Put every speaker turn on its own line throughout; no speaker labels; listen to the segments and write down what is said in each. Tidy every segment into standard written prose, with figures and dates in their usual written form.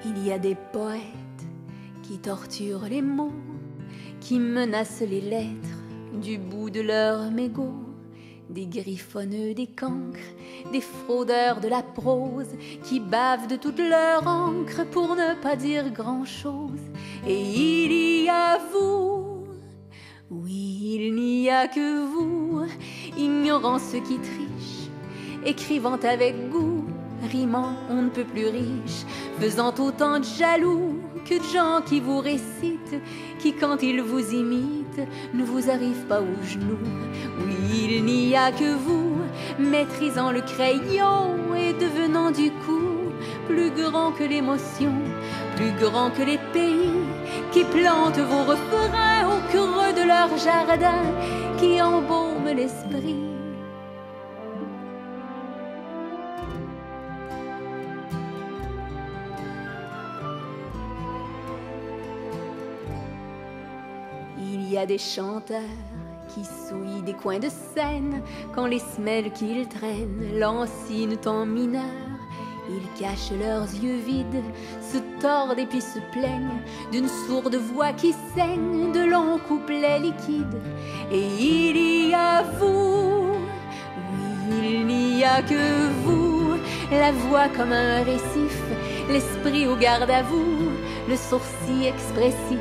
Il y a des poètes qui torturent les mots, qui menacent les lettres du bout de leur mégot, des griffonneux, des cancres, des fraudeurs de la prose, qui bavent de toute leur encre pour ne pas dire grand-chose. Et il y a vous, oui, il n'y a que vous, ignorant ceux qui trichent, écrivant avec goût, rimant on ne peut plus riche, faisant autant de jaloux que de gens qui vous récitent, qui quand ils vous imitent ne vous arrivent pas aux genoux. Oui, il n'y a que vous, maîtrisant le crayon et devenant du coup plus grand que l'émotion, plus grand que les pays, qui plantent vos refrains au creux de leur jardin, qui embaument l'esprit. Il y a des chanteurs qui souillent des coins de scène quand les semelles qu'ils traînent lancinent en mineur. Ils cachent leurs yeux vides, se tordent et puis se plaignent d'une sourde voix qui saigne de longs couplets liquides. Et il y a vous, oui, il n'y a que vous, la voix comme un récif, l'esprit au garde à vous, le sourcil expressif.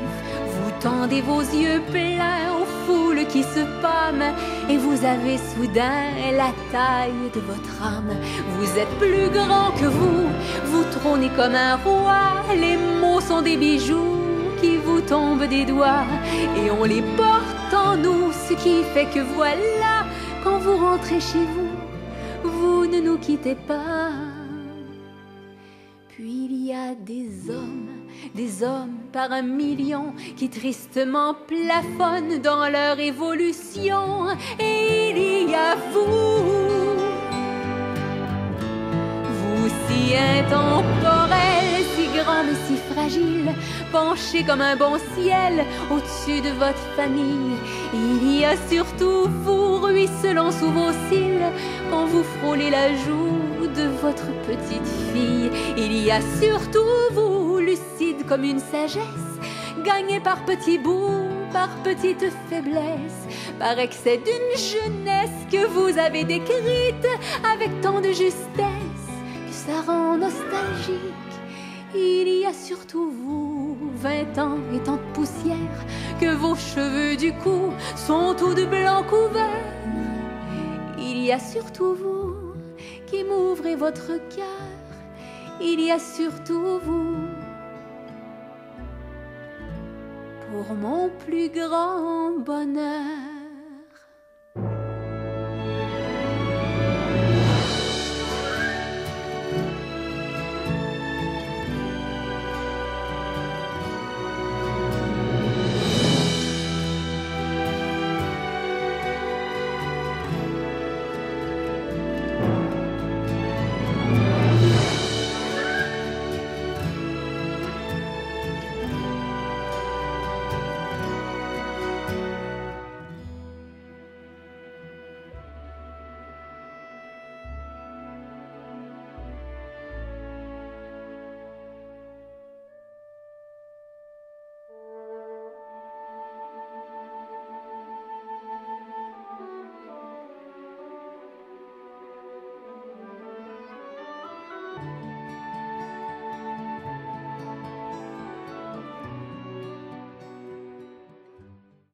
Vous tendez vos yeux pleins aux foules qui se pâment et vous avez soudain la taille de votre âme. Vous êtes plus grand que vous, vous trônez comme un roi. Les mots sont des bijoux qui vous tombent des doigts et on les porte en nous, ce qui fait que voilà, quand vous rentrez chez vous, vous ne nous quittez pas. Puis il y a des hommes par un million qui tristement plafonnent dans leur évolution. Et il y a vous si intemporel, si grand mais si fragile, penché comme un bon ciel au-dessus de votre famille. Il y a surtout vous, ruisselant sous vos cils, quand vous frôlez la joue de votre petite fille. Il y a surtout vous, lucide comme une sagesse, gagnée par petits bouts, par petite faiblesse, par excès d'une jeunesse que vous avez décrite avec tant de justesse que ça rend nostalgique. Il y a surtout vous, 20 ans et tant de poussière, que vos cheveux du cou sont tout de blanc couverts. Il y a surtout vous qui m'ouvrez votre cœur. Il y a surtout vous pour mon plus grand bonheur.